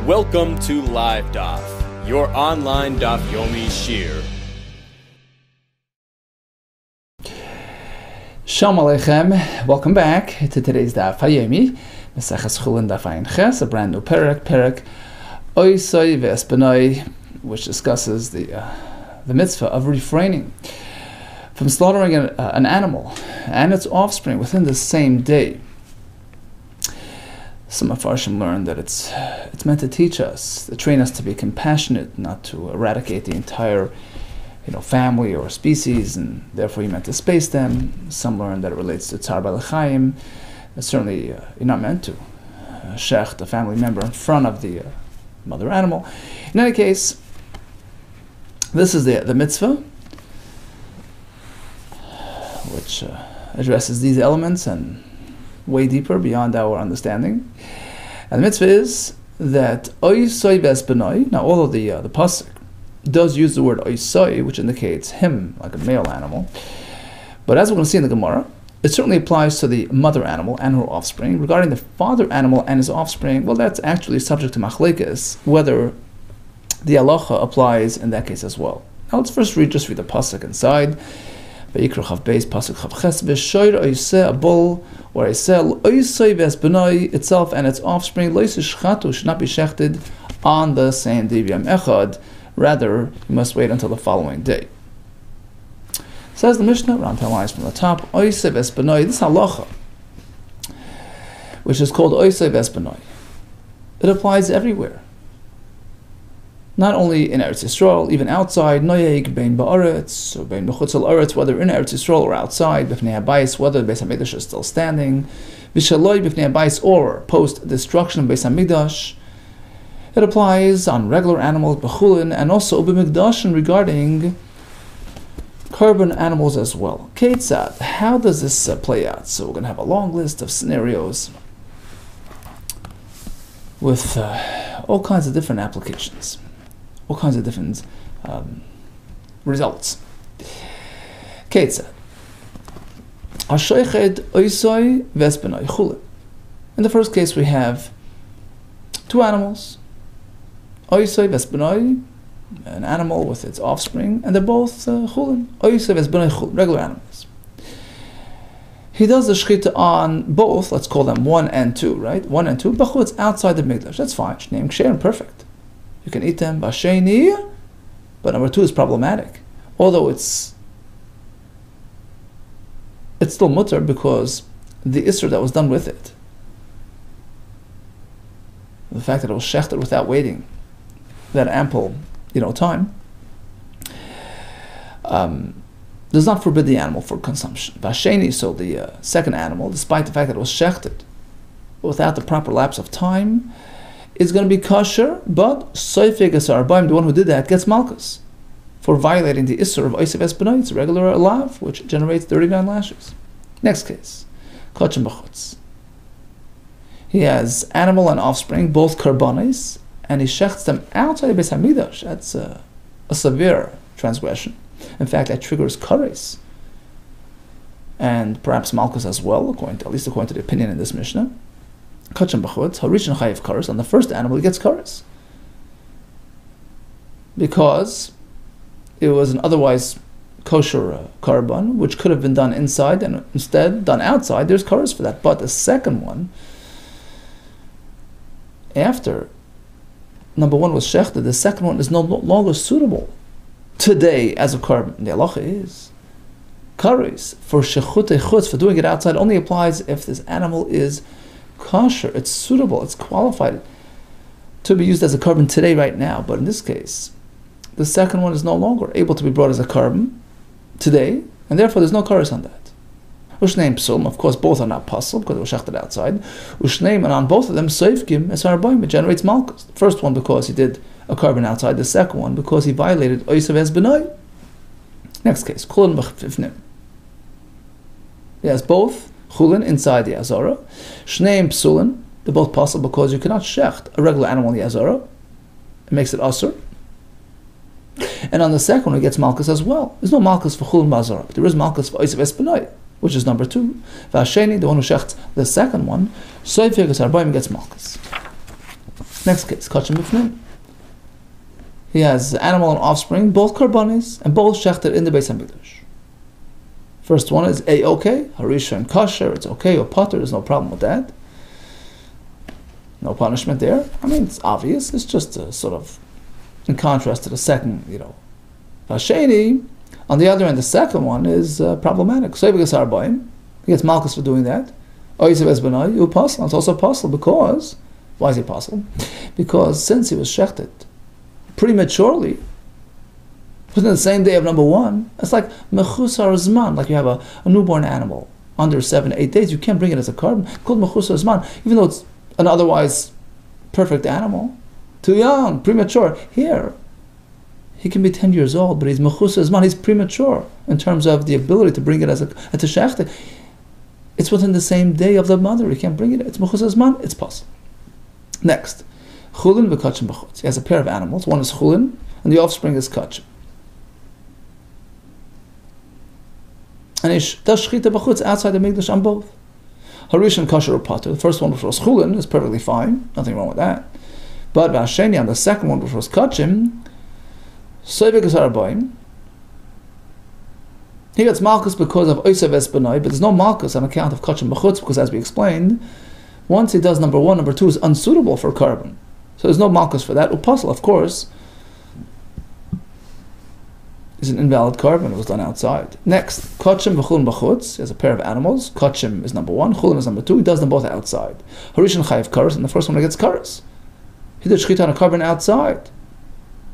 Welcome to LiveDaf, your online Daf Yomi Shir. Shalom Aleichem. Welcome back to today's Daf Yomi, Maseches CHULLIN Daf Ayin Ches, a brand new Perek Oisoi Ve'espanoi, which discusses the mitzvah of refraining from slaughtering an animal and its offspring within the same day. Some Mefarshim learned that it's meant to teach us, to train us to be compassionate, not to eradicate the entire, family or species, and therefore you're meant to space them. Some learned that it relates to Tzar Balachayim. Certainly, you're not meant to shecht a family member in front of the mother animal. In any case, this is the mitzvah, which addresses these elements and way deeper beyond our understanding. And the mitzvah is that oisoi vesbenoi. Now, although the pasuk does use the word oisoi, which indicates him, like a male animal, but as we're going to see in the Gemara, it certainly applies to the mother animal and her offspring. Regarding the father animal and his offspring, well, that's actually subject to machlekes, whether the halacha applies in that case as well. Now, let's first read the pasuk inside. Vayikra chav beis pasuk chav ches v'shoyr oiseh a bull or oiseh oisei vesbenoi itself and its offspring loisish chatu should not be shechted on the same day b'yom echad. Rather, you must wait until the following day. Says the Mishnah, around 10 lines from the top, oisei vesbenoi. This halacha, which is called oisei vesbenoi, it applies everywhere. Not only in Eretz Yisrael, even outside, noyeg bein ba'aretz, or bein b'chutz al-aretz, whether in Eretz Yisrael or outside, b'fnei habayis, whether the Beis HaMikdash is still standing, v'shaloi b'fnei habayis, or post-destruction of Beis HaMikdash. It applies on regular animals, b'chulin, and also b'mikdashin regarding carbon animals as well. Ketzad, how does this play out? So we're going to have a long list of scenarios with all kinds of different applications. All kinds of different results. Ketzad. Hashoiched oisoi vesbenoi chulin. In the first case, we have two animals. Oisoi vesbenoi, an animal with its offspring, and they're both chulin. Oisoi vesbenoi chulin, regular animals. He does the shechita on both, let's call them 1 and 2, right? 1 and 2, b'chutz, outside the mikdash. That's fine. Shneim ksher, perfect. You can eat them, b'sheni, but number 2 is problematic. Although it's still mutter because the isser that was done with it, the fact that it was shechted without waiting that ample, time, does not forbid the animal for consumption. B'sheni, so the second animal, despite the fact that it was shechted without the proper lapse of time, is going to be kosher, but soifeg asar baim, the one who did that, gets malchus for violating the isser of oisei vesbenoi. It's a regular lav, which generates 39 lashes. Next case, kochem b'chutz. He has animal and offspring, both karbanis, and he shechts them outside of Beis HaMikdash. That's a severe transgression. In fact, that triggers kares, and perhaps malchus as well, at least according to the opinion in this Mishnah. Kachem b'chutz, harishan chayiv kares. On the first animal, he gets kares because it was an otherwise kosher karban, which could have been done inside and instead done outside. There's kares for that. But the second one, after number 1 was shechted, the second one is no longer suitable today as a karban. The halacha is kares for shechutei chutz, for doing it outside, only applies if this animal is kosher, it's suitable, it's qualified to be used as a karban today, right now. But in this case, the second one is no longer able to be brought as a karban today, and therefore there's no kares on that. Ushneim psulm, of course, both are not pasul because it was shechted outside. Ushneim, and on both of them, soifgim esar baim, it generates malchus. The first one because he did a karban outside, the second one because he violated oisei vesbenoi. Next case, chulin b'chifnim. He has both chulin inside the azara. Shneim psulin, they're both possible because you cannot shecht a regular animal in the azara. It makes it asur. And on the second one, he gets malchus as well. There's no malchus for chulin b'azara, but there is malchus for oisei vesbenoi, which is number 2. Vasheni, the one who shechts the second one, soifeg asar baim, gets malchus. Next case, kachim b'fnim. He has animal and offspring, both karbanis, and both shechted in the Beis HaMikdash. First one is A-okay, harisha and kosher, it's okay, or potter, there's no problem with that. No punishment there. I mean, it's obvious, it's just a sort of, in contrast to the second, Vasheni, on the other end, the second one is problematic. So he gets malchus for doing that. It's also possible because, why is it possible? Because since he was shechted prematurely, within the same day of number one, it's like mechusar zman, like you have a newborn animal under 7 to 8 days, you can't bring it as a carbon, called mechusar zman, even though it's an otherwise perfect animal. Too young, premature. Here, he can be 10 years old, but he's mechusar zman, he's premature in terms of the ability to bring it as a shechted. It's within the same day of the mother, he can't bring it, it's mechusar zman, it's possible. Next, CHULLIN v'kachim b'chutz. He has a pair of animals, one is CHULLIN, and the offspring is kachim. And he does shchita b'chutz outside the mikdash on both. Harish and kosher or potter. The first one, which was CHULLIN, is perfectly fine, nothing wrong with that. But v'asheni, on the second one, which was kachim, soivik is harabayim. He gets malchus because of oisav es benai, but there's no malchus on account of kachim b'chutz, because as we explained, once he does number one, number two is unsuitable for carbon. So there's no malchus for that. Upasul, of course, is an invalid carbon. It was done outside. Next, kachim v'chulin b'chutz. He has a pair of animals. Kachim is number one, chulin is number two. He does them both outside. Harishan chayiv karas, and the first one gets karas. He did shchita on a carbon outside,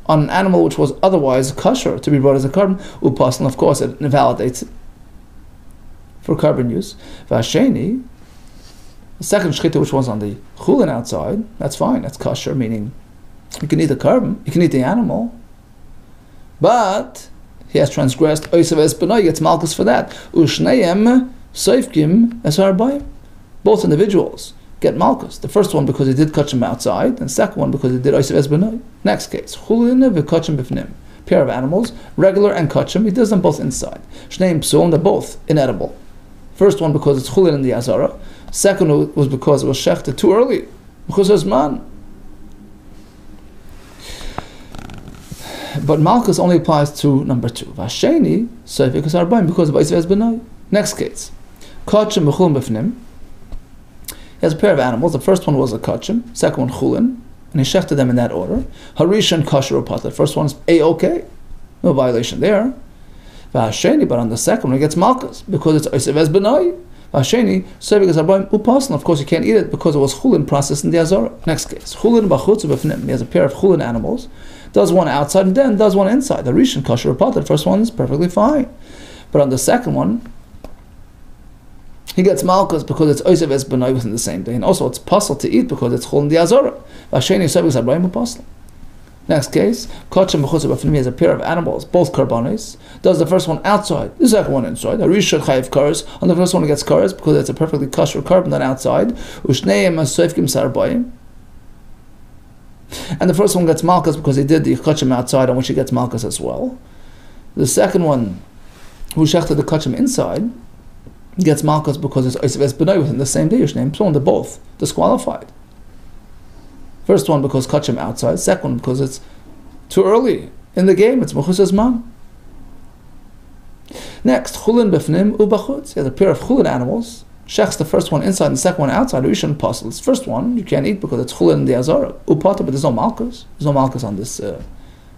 on an animal which was otherwise kosher to be brought as a carbon. Upasul, of course, it invalidates it for carbon use. V'asheni, the second shchita, which was on the chulin outside, that's fine, that's kosher, meaning you can eat the carbon, you can eat the animal, but he has transgressed oisav es benai, he gets malchus for that. Ushneim soifkim es harbayim. Both individuals get malchus. The first one because he did kachim outside, and the second one because he did oisav es benai. Next case, chulin v'kachim b'fnim. Pair of animals, regular and kachim, he does them both inside. Shneim psul, they're both inedible. First one because it's chulin in the azara. Second was because it was shechted too early. But malchus only applies to number two. Vasheni, soifik is arbaim, because of oisav es benai. Next case, kachim v'chulin b'fnim. He has a pair of animals. The first one was a kachim, second one chulin, and he shechted them in that order. Harish and kosher or potter. The first one is A-okay, no violation there. Vasheni, but on the second one he gets malchus because it's oisav es benai. Vasheni, soivik is arbaim upasan. Of course, you can't eat it because it was chulin processed in the azara. Next case, chulin b'chutz b'fnim. He has a pair of chulin animals. Does one outside and then does one inside. The rishon kosher or potter. The first one is perfectly fine, but on the second one, he gets malchus because it's oisav es benai within the same day, and also it's possible to eat because it's chulin in the azara. Vasheni, soivik is arbaim upasan. Next case, kachim b'chutz b'fnim. He has a pair of animals, both karbanis. Does the first one outside, the second one inside. Harisha chayiv karas. On the first one, he gets karas because it's a perfectly kosher carbon done outside. Ushneim soifkim sarbayim. And the first one gets malchus because he did the kachim outside, on which he gets malchus as well. The second one, who shechted the kachim inside, gets malchus because it's oisav es benai within the same day. Ushneim psul, they're both disqualified. First one because kachim outside, second one because it's too early in the game, it's mechusar zman. Next, chulin b'fnim u'bachutz. He has a pair of chulin animals, shechs the first one inside and the second one outside. Rishon pasul. This first one you can't eat because it's chulin in the azara. U'pata, but there's no malchus. There's no malchus on this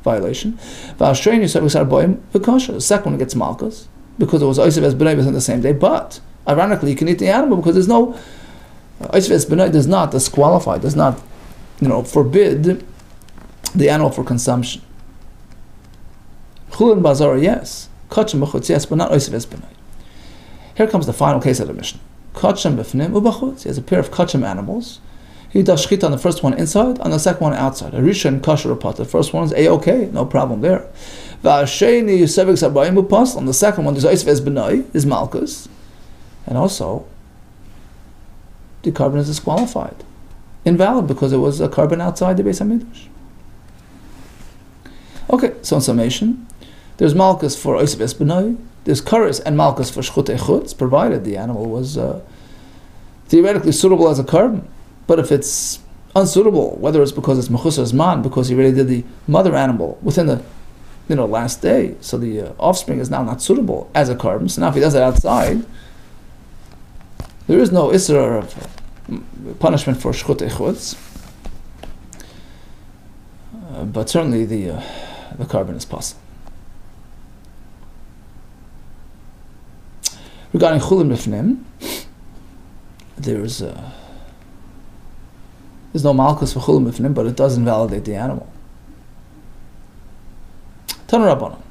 violation. V'ashrein yisavik sarboim v'kosher. The second one gets malchus because it was oisav es benai within the same day, but ironically you can eat the animal because there's no oisav es benai does not disqualify, does not forbid the animal for consumption. Chulin bazara, yes. Kachim b'chutz, yes, but not oisav es benai. Here comes the final case of the Mishnah. Kachim b'fnim u'bachutz. He has a pair of kachim animals. He does shchita on the first one inside, on the second one outside. Harisha and kosher or potter. The first one is A-okay, no problem there. V'asheni yusevik sarbayim u'pasl. On the second one, there's oisav es benai, is malchus. And also, the carbon is disqualified. Invalid because it was a carbon outside the Beis HaMikdash. Okay, so in summation, there's malchus for oisav es benai, there's kares and malchus for shchutei chutz, provided the animal was theoretically suitable as a carbon. But if it's unsuitable, whether it's because it's mechusar zman, because he already did the mother animal within the last day, so the offspring is now not suitable as a carbon. So now if he does it outside, there is no isra of punishment for shchutei chutz, but certainly the carbon is possible. Regarding CHULLIN b'fnim, there's no malchus for CHULLIN b'fnim, but it does invalidate the animal. Tanu Rabbanan.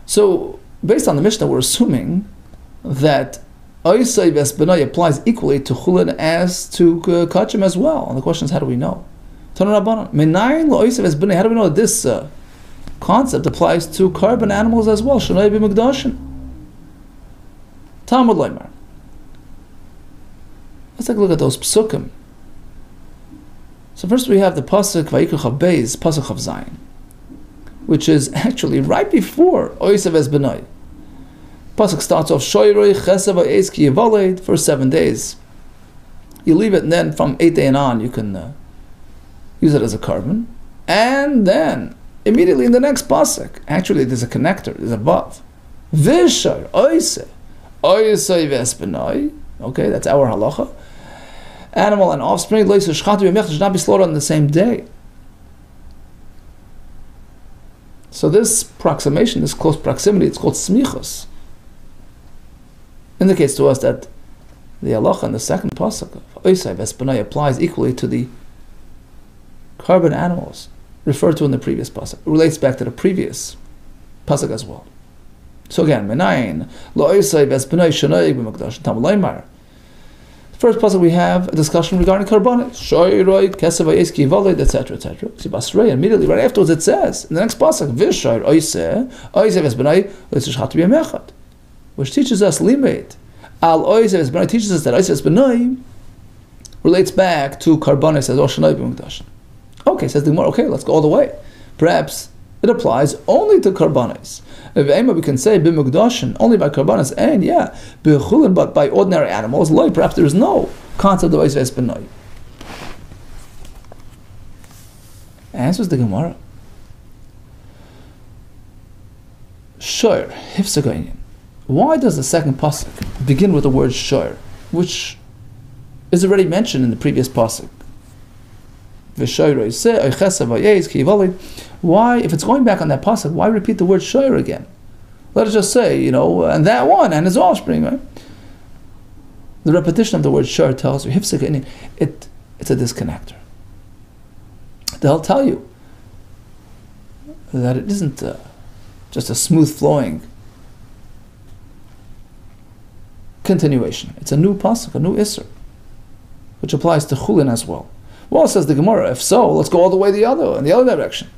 So, based on the Mishnah, we're assuming that Oisei Vesbenai applies equally to CHULLIN as to Kachim as well. And the question is, how do we know? Tanu Rabbanan. Menayin Oisei Vesbenai. How do we know that this concept applies to carbon animals as well? Shanai b'mikdashin. Talmud Leimar. Let's take a look at those psukim. So first we have the pasuk Vayikra Chav Beis, pasuk Chav Zayin, which is actually right before Oisav Esbenai. Pasuk starts off Shoyroi Chesav Ha'ez Ki Yivaled for 7 days. You leave it, and then from 8th day and on you can use it as a carbon. And then immediately in the next pasuk, actually there's a connector, there's a vav. Vishar Oiseh Oisei Vesbenai. Okay, that's our halacha. Animal and offspring should not be slaughtered on the same day. So this proximation, this close proximity, it's called smichos, indicates to us that the halacha in the second pasuk of Oisei Vesbenai applies equally to the carbon animals referred to in the previous pasuk. It relates back to the previous pasuk as well. So again, menayin lo Oisei Vesbenai shenayig b'mikdash Talmud Leimar. First pasuk we have a discussion regarding karbonis, shoyroi, kesav ha'ez ki yivaled, etc., etc. So Basrei, immediately right afterwards it says in the next pasuk, v'shayr oiseh vesbenai l'tzishchat b'yamechad, which teaches us limed al oiseh vesbenai, teaches us that oiseh vesbenai relates back to karbonis as oshanai b'mikdash. Okay, says the Gemara. Okay, let's go all the way. Perhaps it applies only to karbonis. We can say b'mukdashin only by karbanas, and yeah, b'chulin, but by ordinary animals, like perhaps there is no concept of oiseh vesbenai. Answers the Gemara. Shor hifsagayin. Why does the second pasuk begin with the word shor, which is already mentioned in the previous pasuk? Why, if it's going back on that pasuk, why repeat the word shor again? Let us just say, and that one and his offspring, right? The repetition of the word shor tells you, it's a disconnector. They'll tell you that it isn't just a smooth flowing continuation. It's a new pasuk, a new isser, which applies to CHULLIN as well. Well, says the Gemara, if so, let's go all the way in the other direction.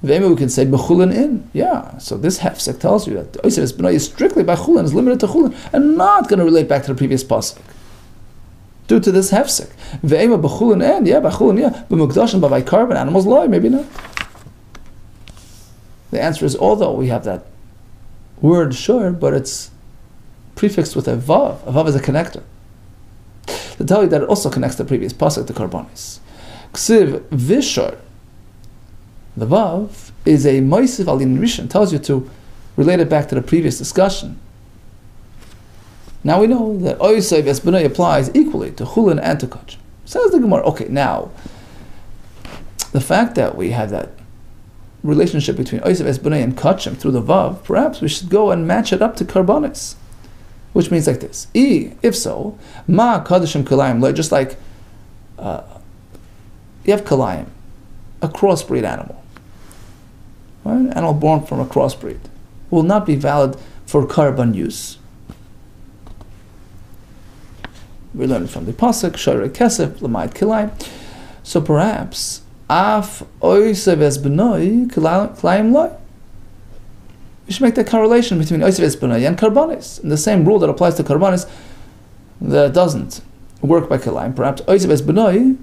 Maybe we can say b'chulin in. Yeah, so this hefsek tells you that the oiseh vesbenai is strictly by CHULLIN, is limited to CHULLIN, and not going to relate back to the previous pasuk. Due to this hefsek. Ve'ema b'chulin in, yeah, b'chulin, yeah. B'mukdashin, by carbon animals, lie, maybe not. The answer is, although we have that word shor, but it's prefixed with a vav. A vav is a connector. To tell you that it also connects the previous pasuk to karbonis. Ksiv vishor, the vav, is a moisiv alin rishon, tells you to relate it back to the previous discussion. Now we know that oisei vesbenai applies equally to CHULLIN and to kachim. Says the Gemara. Okay, now the fact that we have that relationship between oisei vesbenai and kachim through the vav, perhaps we should go and match it up to karbonis. Which means like this: if so, ma kadashim kalayim, just like you have kalayim, a crossbreed animal, right? An animal born from a crossbreed will not be valid for carbon use. We learn from the pasuk shorei kesef l'mayit kalayim. So perhaps af oiseh vesbenai kalayim loy. We should make that correlation between oiseh vesbenai and karbonis. And the same rule that applies to karbonis that doesn't work by kalayim. Perhaps oiseh vesbenai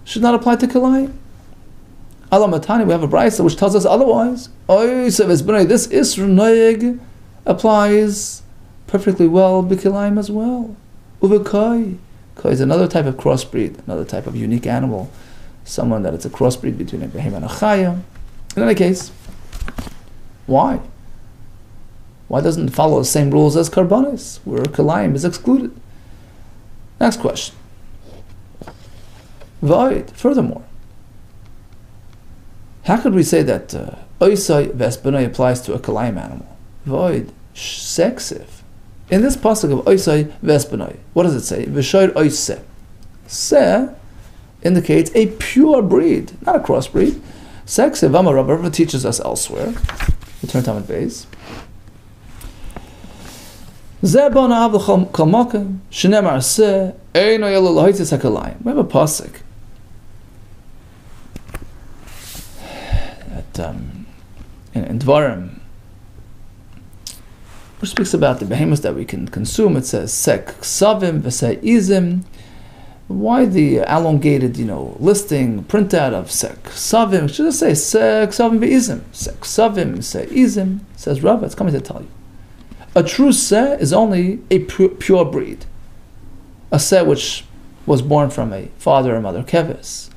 should not apply to kalayim. Alam Matani, we have a brayso which tells us otherwise. Oiseh vesbenai, this isr noyeg, applies perfectly well b'kalayim as well. Uvekai Because another type of crossbreed, another type of unique animal, someone that it's a crossbreed between a behemoth and a chaya. In any case, why? Why doesn't it follow the same rules as karbanis, where kalayim is excluded? Next question. Void. Furthermore, how could we say that oisai vesbenoi applies to a kalayim animal? Void. Sexiv. In this pasuk of oisai vesbenoi, what does it say? V'shoir oiseh. Se indicates a pure breed, not a crossbreed. Sexiv, Rabba teaches us elsewhere. Return Talmud Beis. We have a pasuk that in Dvarim, which speaks about the behemoths that we can consume. It says sek ksavim v'sei izim. Why the elongated, listing printout of sek ksavim? Should it say sek ksavim v'izim? Sek ksavim v'sei izim. Says Rava, it's coming to tell you. A true seh is only a pure breed. A seh which was born from a father and mother keves.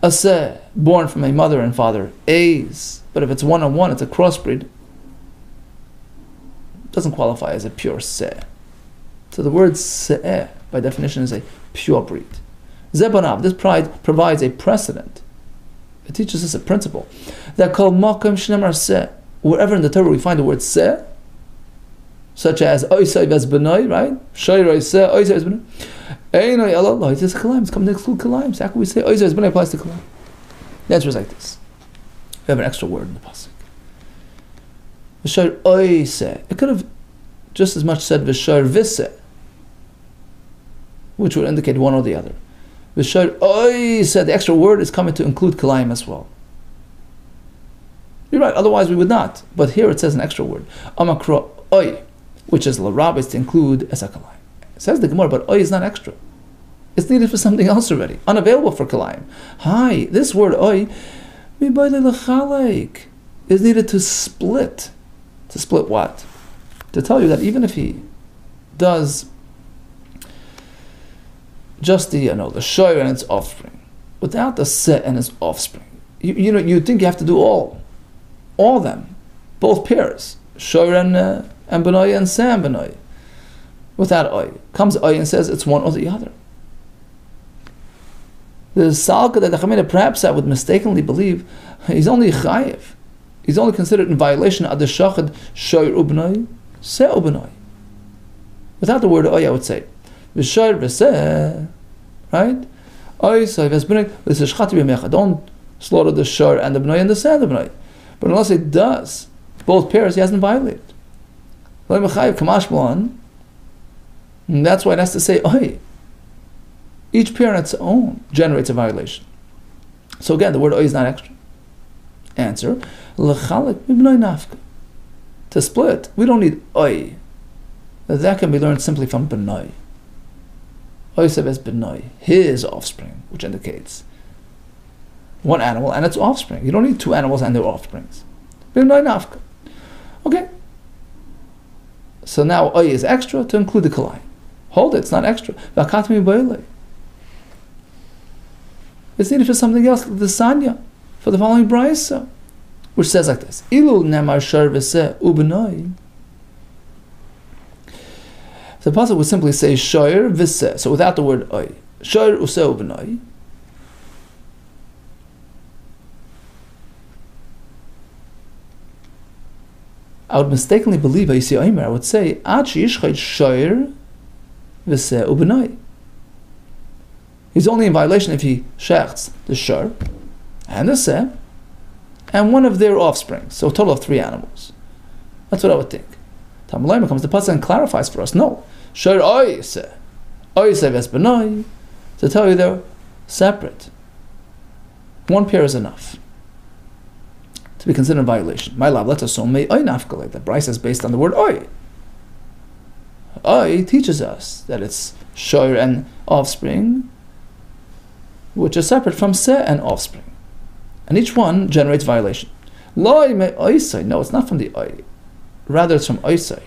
A seh born from a mother and father a's. But if it's one-on-one, it's a crossbreed. It doesn't qualify as a pure seh. So the word seh, by definition, is a pure breed. Zebanav, this pride provides a precedent. It teaches us a principle. That kol makom shnemar seh. Wherever in the Torah we find the word seh, such as oisai vesbenoi, right? Shoir oiseh, oisai vesbenoi. Einoi elo loitis kalayim. It's coming to exclude kalayim. So how can we say oisai vesbenoi applies to kalayim? The answer is like this. We have an extra word in the pasuk. V'shoir oiseh. It could have just as much said v'shoir viseh, which would indicate one or the other. V'shoir oiseh. The extra word is coming to include kalayim as well. You're right. Otherwise we would not. But here it says an extra word. Amakro oi, which is l'rabbi, is to include as a kalayim. It says the Gemara, but oi is not extra. It's needed for something else already, unavailable for kalayim. Hi, this word oi, is needed to split. To split what? To tell you that even if he does just the shoyer and its offspring, without the seh and its offspring, you think you have to do all of them, both pairs, shoyer and benoi and seh and benoi. Without oi, comes oi and says it's one or the other. The salka that the Chamina perhaps I would mistakenly believe he's only chayiv. He's only considered in violation of the shachad shoyer ubenoi, seh ubenoi. Without the word oi, I would say v'shoyer v'seh, right? Oi say v'sbenoi v'seshchati b'mecha. Don't slaughter the shoyer and the benoi and the seh and the benoi. But unless it does both pairs, he hasn't violated. And that's why it has to say oi. Each pair on its own generates a violation. So again, the word oi is not extra. Answer: to split, we don't need oi. That can be learned simply from benoi. Oi sebes benoi, his offspring, which indicates one animal and its offspring. You don't need two animals and their offsprings. Benoi nafka. Okay. So now oi is extra to include the kalai. Hold it, it's not extra. It's needed for something else, the sanya, for the following brayso, which says like this: Ilu nemar shar v'seh ubenoi. The pasuk would simply say shar v'seh, so without the word oi, shar useh ubenoi. I would mistakenly believe, I would say, Achi yishchayt shayr v'seh ubenoi. He's only in violation if he shechts the shar and the seh and one of their offspring. So a total of 3 animals. That's what I would think. Talmud Bavli comes to pasuk and clarifies for us. No, shar oi seh v'sbenoi, to tell you they're separate. One pair is enough to be considered a violation. My love, let's assume may oi nafka, the Bryce is based on the word oi. Oi teaches us that it's shor and offspring, which is separate from seh and offspring, and each one generates violation. Loi may oisai. No, it's not from the oi. Rather, it's from oisai.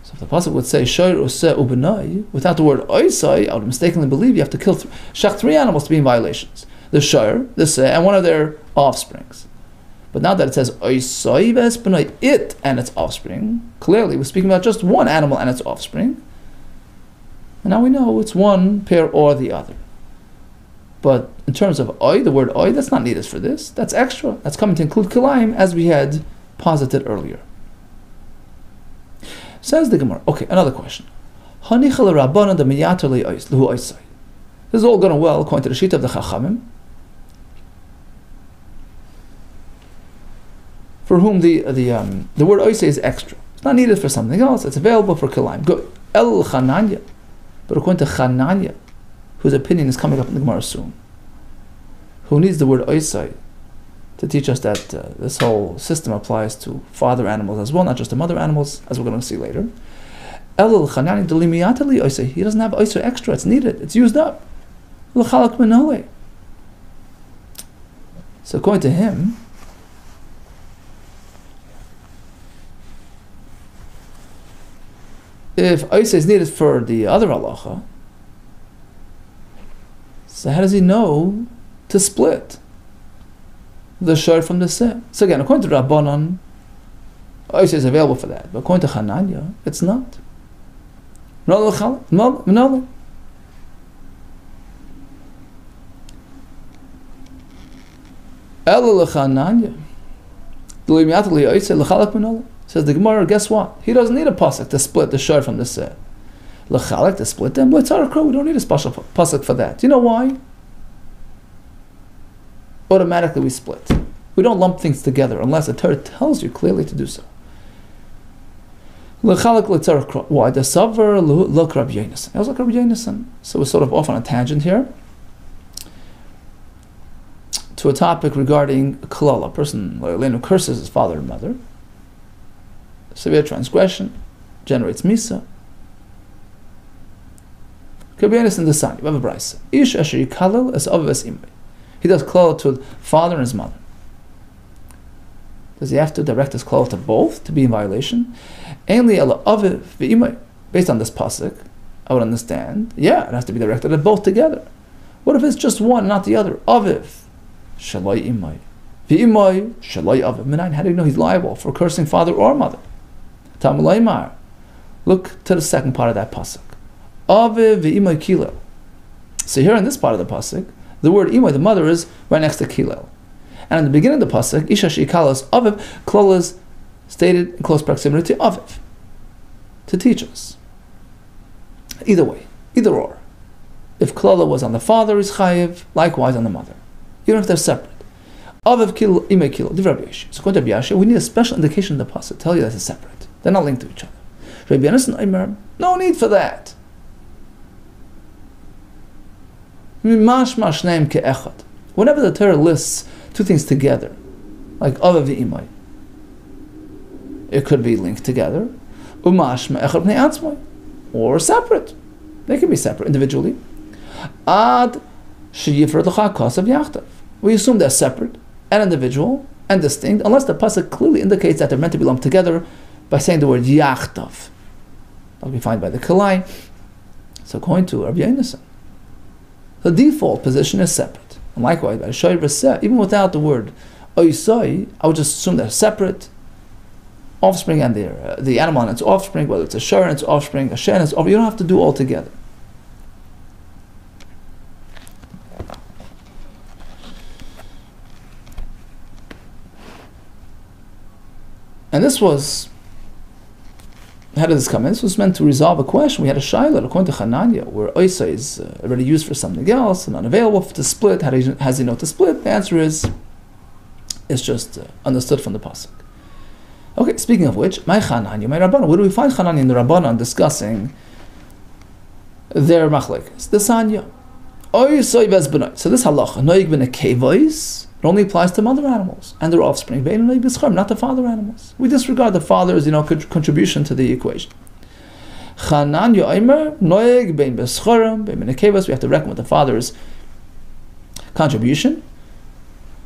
So if the pasuk would say shoyer useh ubenai without the word oisai, I would mistakenly believe you have to kill shech 3 animals to be in violations: the shoyer, the seh, and one of their offsprings. But now that it says oisai vesbenai, it and its offspring, clearly we're speaking about just one animal and its offspring. And now we know it's one pair or the other. But in terms of oi, the word oi, that's not needed for this. That's extra. That's coming to include kilayim, as we had posited earlier. Says the Gemara. Okay, another question. This is all going well according to the sheet of the Chachamim, for whom the word oisei is extra. It's not needed for something else. It's available for kilayim. Good. El Chananya. But according to Chananya, whose opinion is coming up in the Gemara soon, who needs the word oisei to teach us that this whole system applies to father animals as well, not just to mother animals, as we're going to see later. El Chananya delimiyatali oisei. He doesn't have oisei extra. It's needed. It's used up. L'chalak minole. So according to him, if oisei is needed for the other halacha, so how does he know to split the shor from the seh? So again, according to Rabbanan, oisei is available for that. But according to Chananya, it's not. El Chananya. Says the Gemara, guess what? He doesn't need a pasuk to split the shor from the seh. L'chalek, to split them, we don't need a special pasuk for that. Do you know why? Automatically we split. We don't lump things together unless the Torah tells you clearly to do so. L'chalek l'tzarech kro. Why? The savar look Rabbi Yonasan. I was like Rabbi Yonasan. So we're sort of off on a tangent here to a topic regarding klal, a person who curses his father and mother. Severe transgression generates misa. Rabbi Yonasan the son, you have a brayso. Ish asher yikalel es aviv es imay. He does klal to father and his mother. Does he have to direct his klal to both to be in violation? Ainli ela aviv ve'imay. Based on this pasuk, I would understand. Yeah, it has to be directed at both together. What if it's just one, not the other? Aviv shalai imay, ve'imay shalai aviv. Menayin, how do you know he's liable for cursing father or mother? Talmud Laimar. Look to the second part of that pasuk. Aviv ve'imay kilel. So here in this part of the pasuk, the word imay, the mother, is right next to kilel. And in the beginning of the pasuk, isha sheikalas aviv, klal is stated in close proximity to aviv, to teach us. Either way, either or. If klala was on the father, is chayiv, likewise on the mother. Even if they're separate. Aviv kilo, imay kilo, divrei Rabbi Yashe. So according to Rabbi Yashe, we need a special indication in the pasuk to tell you that it's separate. They're not linked to each other. Rabbi Yonasan, no need for that. Whenever the Torah lists two things together, like Aviv v'imay, it could be linked together, or separate. They can be separate individually. We assume they're separate and individual and distinct, unless the pasuk clearly indicates that they're meant to be lumped together by saying the word yachtav. That'll be found by the Kalai. So according to Rabbi Yonasan, the default position is separate. And likewise, by Shoy V'Seh, even without the word Oisai, I would just assume they're separate. Offspring and the animal and its offspring, whether it's a Shor and its offspring, a Shen and its offspring, you don't have to do all together. And this was, how did this come in? This was meant to resolve a question. We had a shayla according to Chananya, where oisa is already used for something else and unavailable to split. How has he know to split? The answer is, it's just understood from the pasuk. Okay, speaking of which, my Chananya, my Rabbanan. Where do we find Chananya and the Rabbanan discussing their machlekes? The Sanya. Oisa vezbenai. So this halacha, noig ben kevois, it only applies to mother animals and their offspring, not the father animals. We disregard the father's contribution to the equation. Chananya Omer, noeg bein beschorim, bein benekevas. We have to reckon with the father's contribution.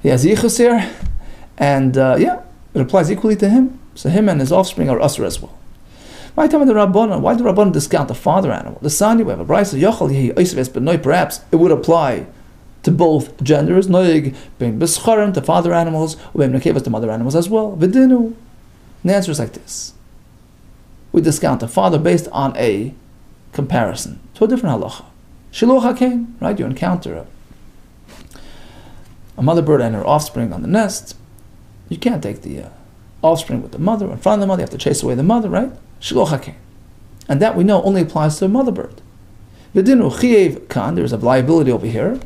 He has yichus here, and it applies equally to him. So him and his offspring are usher as well. Why do Rabbanan discount the father animal? The son, we have a brayso, yochal yehi oisav es benoi, perhaps it would apply to both genders, noig bein bescharim, to father animals, ubein nekevas, to mother animals as well. V'dinu. And the answer is like this. We discount the father based on a comparison to a different halacha. Shiluch hakein, right? You encounter a mother bird and her offspring on the nest. You can't take the offspring with the mother in front of the mother. You have to chase away the mother, right? Shiluch hakein. And that we know only applies to a mother bird. V'dinu chiev kan, there's a liability over here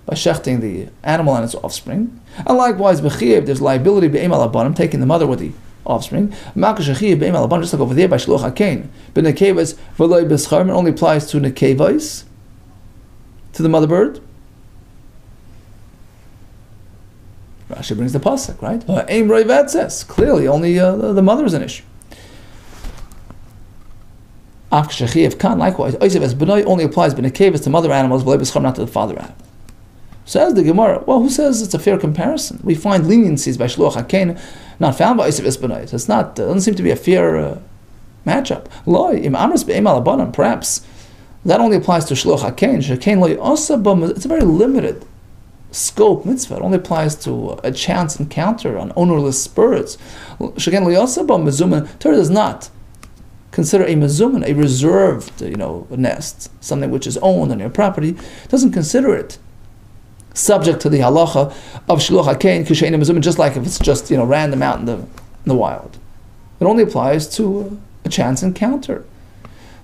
by shechting the animal and its offspring. And likewise, b'chiev, there's liability be'em al abanim, taking the mother with the offspring. Just like over there by Shiluch hakein. But nekevas v'loi b'schar, it only applies to nekevas, to the mother bird. Rashi brings the pasuk, right? Aim roi v'etzes. Clearly, only the mother is an issue. Likewise, only applies b'nekevas to mother animals, v'loi b'schar, not to the father animal. Says the Gemara, well, who says it's a fair comparison? We find leniencies by Shiluch hakein not found by Oisav Esbenai. So it's not, doesn't seem to be a fair matchup. Perhaps that only applies to Shiluch hakein. It's a very limited scope mitzvah. It only applies to a chance encounter on ownerless spirits. Torah does not consider a mezuman, a reserved, nest, something which is owned on your property. It doesn't consider it subject to the halacha of Shiluch hakein, kishein mezuman, just like if it's just random out in the wild. It only applies to a chance encounter.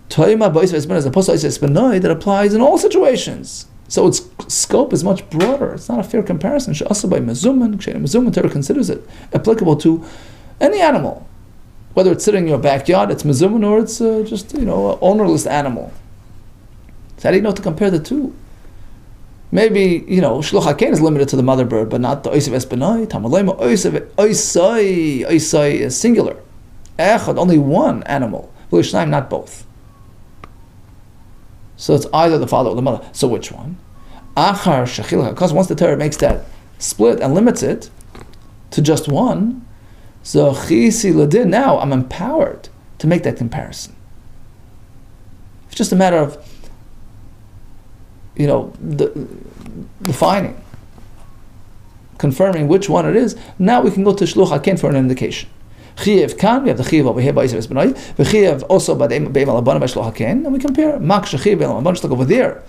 Toima ba'is v'esbenai, as opposed to esbenai, that applies in all situations. So its scope is much broader. It's not a fair comparison. She'asa by mezuman, kishein mezuman, Torah considers it applicable to any animal, whether it's sitting in your backyard, it's mezuman, or it's just an ownerless animal. So how do you know to compare the two? Maybe, Shiluch hakein is limited to the mother bird, but not the Oisav Esbenai. Tamalema Oisai is singular. Echad, only one animal. V'lishnayim, not both. So it's either the father or the mother. So which one? Achar Shechilach, because once the Torah makes that split and limits it to just one, so Chisi Ladin, now I'm empowered to make that comparison. It's just a matter of defining, confirming which one it is. Now we can go to Shiluch hakein for an indication. Chiev kan, we have the chiev over here by Oisav Esbenai. The chiev also by the be'em al abanim by Shiluch hakein, and we compare. Mak shechiev be'em al abanim, just like over there,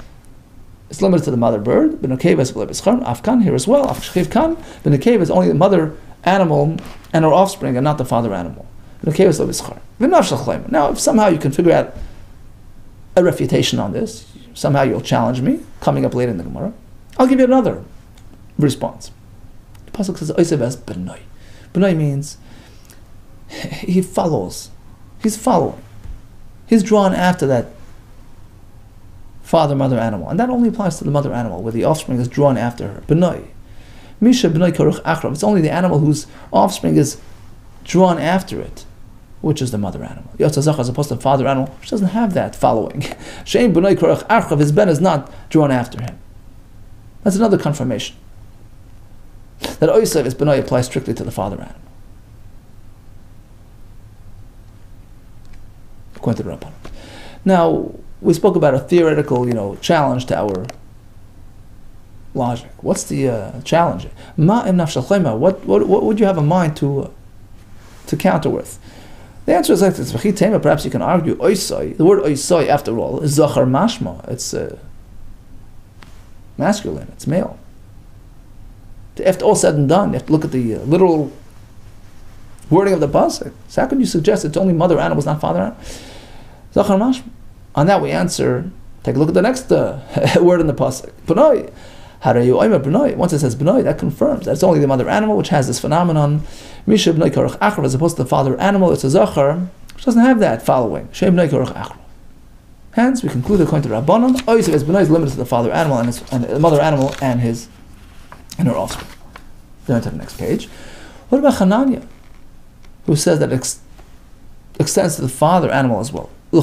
it's limited to the mother bird. B'nekevas v'lei b'schar. Afkan here as well. Af shechiev kan. B'nekevas is only the mother animal and her offspring, and not the father animal. B'nekevas v'lei b'schar. V'nafshal chayim. Now, if somehow you can figure out a refutation on this, somehow you'll challenge me, coming up later in the Gemara, I'll give you another response. The pasuk says, Oisav Esbenai. Benai means he follows. He's following. He's drawn after that father-mother animal. And that only applies to the mother animal, where the offspring is drawn after her. Benai. Misha Benai Karuch Achrav. It's only the animal whose offspring is drawn after it, which is the mother animal. Yotzazach, as opposed to the father animal, which doesn't have that following. Shein Benai Karuch Achrav, his ben is not drawn after him. That's another confirmation that Oisav Esbenai applies strictly to the father animal. According to the Rabban. Now, we spoke about a theoretical, challenge to our logic. What's the challenge? Ma im nafshal chayma. What would you have in mind to counter with? The answer is like this. Perhaps you can argue oisai. The word oisai, after all, is zachar mashma. It's masculine. It's male. After all said and done, you have to look at the literal wording of the pasuk. So how can you suggest it's only mother animals, not father animals? Zachar mashma. On that we answer, take a look at the next word in the pasuk. B'nai. Once it says b'nai, that confirms that it's only the mother animal which has this phenomenon. Misha b'nai karuch achrav, as opposed to the father animal, it's a zachar, which doesn't have that following. Shei b'nai karuch achrav. Hence, we conclude according to Rabbanon, Oisav Esbenai is limited to the father animal and the mother animal and her offspring. Going to the next page. What about Hananya, who says that it extends to the father animal as well? The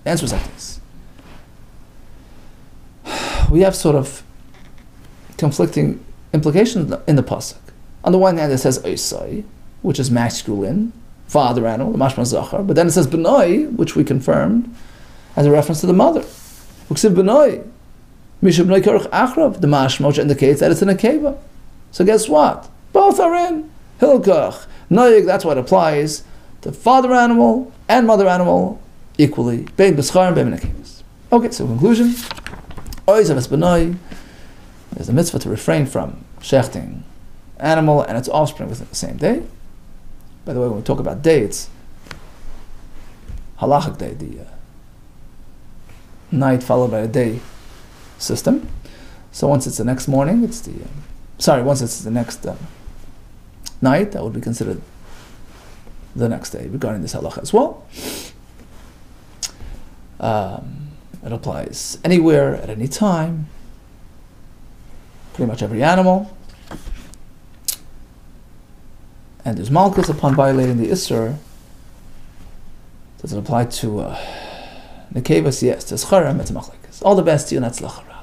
answer is like this. We have sort of conflicting implications in the pasuk. On the one hand, it says oisai, which is masculine, father animal, the mashma zachar, but then it says benoi, which we confirmed, as a reference to the mother. Uksiv benoi, misha benoi karuch achrav, the mashma, which indicates that it's in a keva. So guess what? Both are in hilkach. Noyig, that's what applies to father animal and mother animal equally. Bein b'schar and bein b'nekevas. Okay, so conclusion. Oiz aves benoi, there's a mitzvah to refrain from shechting animal and its offspring within the same day. By the way, when we talk about day, it's halachic day, the night followed by a day system. So once it's the next morning, once it's the next night, that would be considered the next day regarding this halacha as well. It applies anywhere, at any time, pretty much every animal. And there's malchus upon violating the Isser. Does it apply to nekevas? Yes. To Zcharim, it's machlekes. All the best to you, and that's lachara.